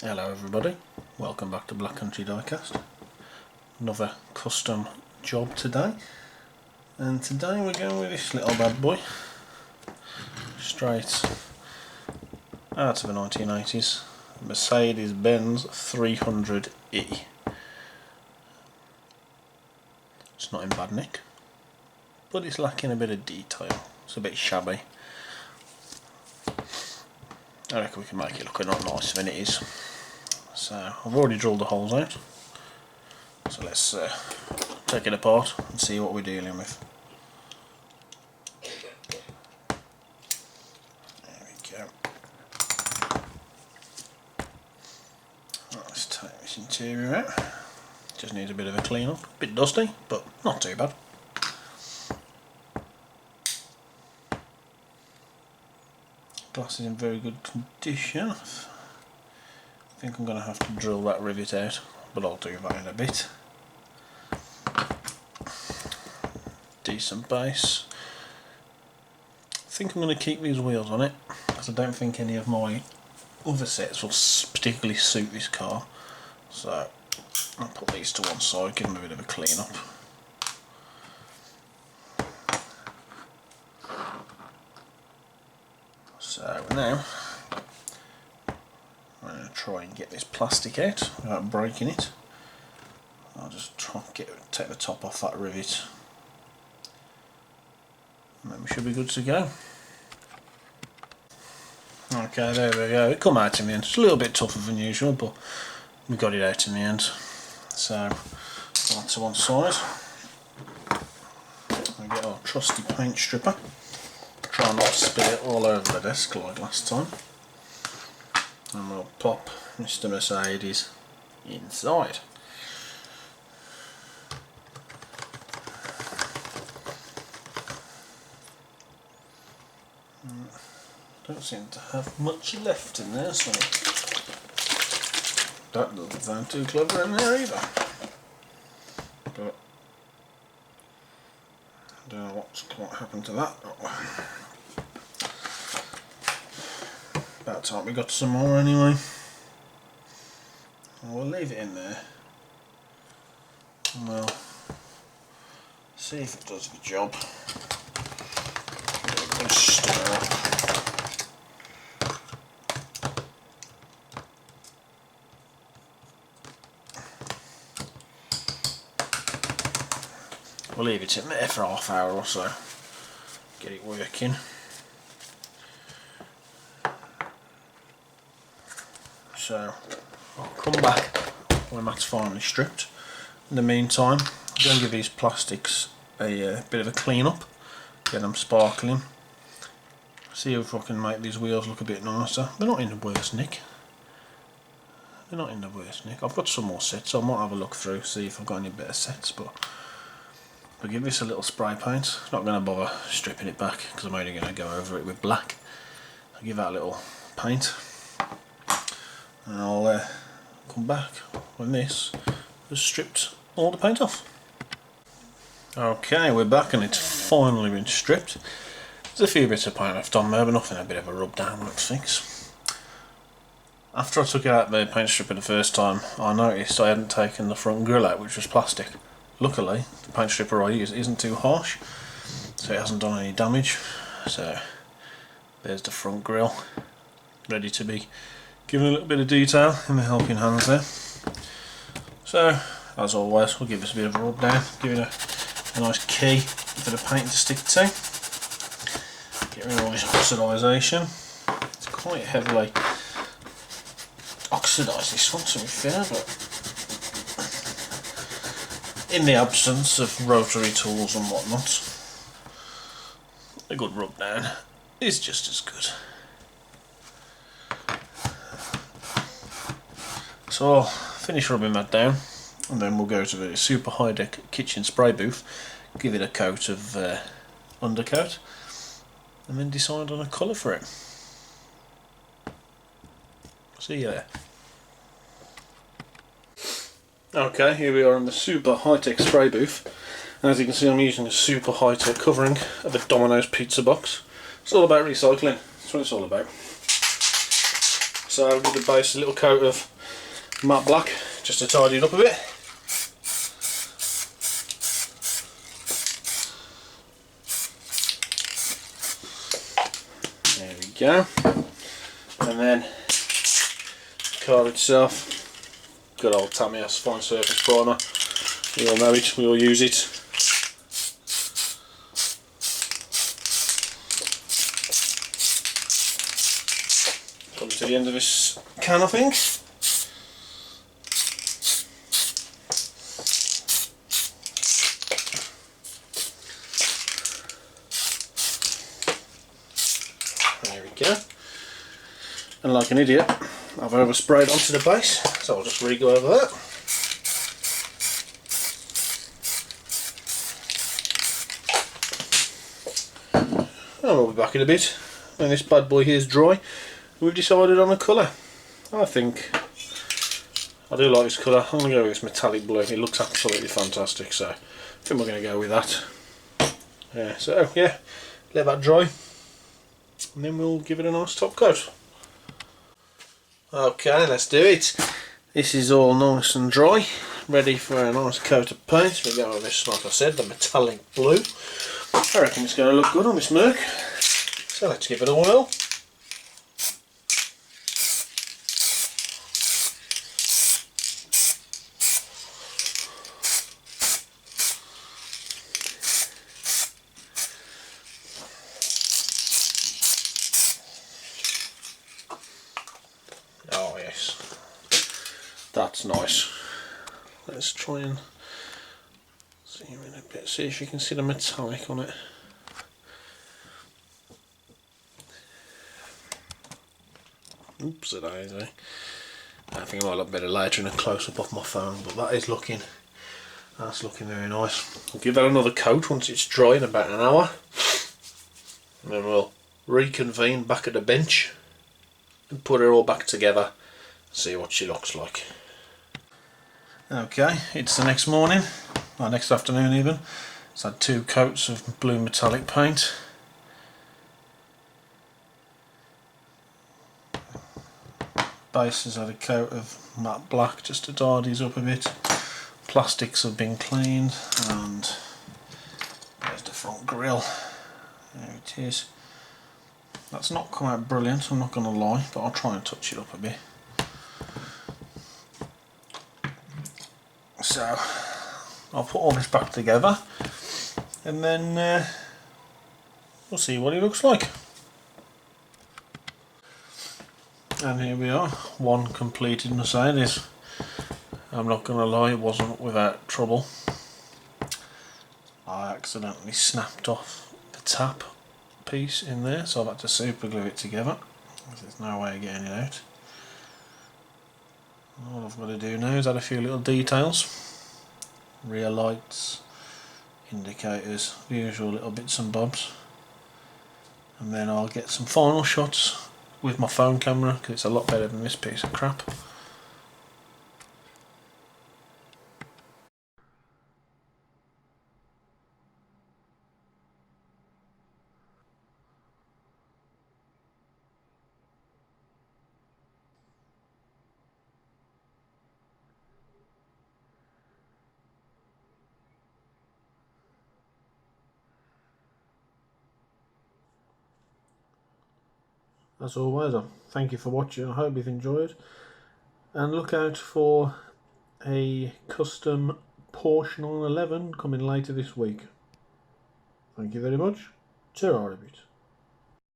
Hello everybody, welcome back to Black Country Diecast. Another custom job today, and today we're going with this little bad boy, straight out of the 1980s, Mercedes Benz 300E. It's not in bad nick, but it's lacking a bit of detail, it's a bit shabby. I reckon we can make it look a lot nicer than it is. So I've already drilled the holes out, so let's take it apart and see what we're dealing with. There we go. Let's take this interior out. Just needs a bit of a clean up, a bit dusty, but not too bad. Glass is in very good condition. I think I'm going to have to drill that rivet out, but I'll do that in a bit. Decent base. I think I'm going to keep these wheels on it, because I don't think any of my other sets will particularly suit this car. So I'll put these to one side, give them a bit of a clean up. So now I'm going to try and get this plastic out without breaking it. I'll just try and take the top off that rivet, and then we should be good to go. Okay, there we go. It come out in the end. It's a little bit tougher than usual, but we got it out in the end. So that's to one side. We get our trusty paint stripper. Try not to spill it all over the desk like last time. And we'll pop Mr. Mercedes inside. Don't seem to have much left in there, so that doesn't sound too clever in there either. But I don't know what's quite happened to that. About time we got some more anyway. We'll leave it in there and we'll see if it does the job. Give it a good stir up. We'll leave it in there for half hour or so, get it working. So I'll come back when that's finally stripped. In the meantime, I'm going to give these plastics a bit of a clean up, get them sparkling, see if I can make these wheels look a bit nicer. They're not in the worst nick. I've got some more sets, so I might have a look through, see if I've got any better sets, but I'll give this a little spray paint. Not going to bother stripping it back because I'm only going to go over it with black. I'll give that a little paint. And I'll come back when this has stripped all the paint off. Okay, we're back and it's finally been stripped. There's a few bits of paint left on there, but nothing a bit of a rub down would fix. After I took it out the paint stripper the first time, I noticed I hadn't taken the front grille out, which was plastic. Luckily, the paint stripper I use isn't too harsh, so it hasn't done any damage. So there's the front grille, ready to be given a little bit of detail in the helping hands there. So, as always, we'll give this a bit of a rub down, give it a nice key for the paint to stick to. Get rid of all this oxidisation. It's quite heavily oxidised, this one, to be fair, but in the absence of rotary tools and whatnot, a good rub down is just as good. So I'll finish rubbing that down, and then we'll go to the super high deck kitchen spray booth, give it a coat of undercoat, and then decide on a colour for it. See you there. Okay, here we are in the super high-tech spray booth, and as you can see I'm using a super high-tech covering of a Domino's pizza box. It's all about recycling, that's what it's all about. So I'll give the base a little coat of matte black just to tidy it up a bit. There we go. And then the car itself, good old Tamiya's fine surface primer. We all know it, we all use it. Come to the end of this can, I think. There we go. And like an idiot, I've oversprayed onto the base, so I'll just re-go over that. And we'll be back in a bit when this bad boy here is dry. We've decided on a colour. I think I do like this colour. I'm going to go with this metallic blue. It looks absolutely fantastic, so I think we're going to go with that. Yeah, so yeah, let that dry and then we'll give it a nice top coat. Okay, let's do it. This is all nice and dry, ready for a nice coat of paint. We go with this, like I said, the metallic blue. I reckon it's going to look good on this Merc, so let's give it a whirl. Oh yes, that's nice. Let's try and zoom in a bit, see if you can see the metallic on it. Oops, daisy. I think I might look better later in a close-up off my phone, but that's looking very nice. I'll give that another coat once it's dry in about an hour, and then we'll reconvene back at the bench and put her all back together, see what she looks like. Okay, it's the next morning, or next afternoon even. It's had 2 coats of blue metallic paint. Base has had a coat of matte black just to tidy these up a bit. Plastics have been cleaned, and there's the front grille. There it is. That's not come out brilliant, I'm not going to lie, but I'll try and touch it up a bit. So I'll put all this back together and then we'll see what it looks like. And here we are, one completed Mercedes. I'm not going to lie, it wasn't without trouble. I accidentally snapped off the tap piece in there, so I've had to super glue it together. There's no way of getting it out. All I've got to do now is add a few little details. Rear lights, indicators, the usual little bits and bobs. And then I'll get some final shots with my phone camera, because it's a lot better than this piece of crap. As always, thank you for watching. I hope you've enjoyed, and look out for a custom Porsche 911 coming later this week. Thank you very much. Ta-ra a bit.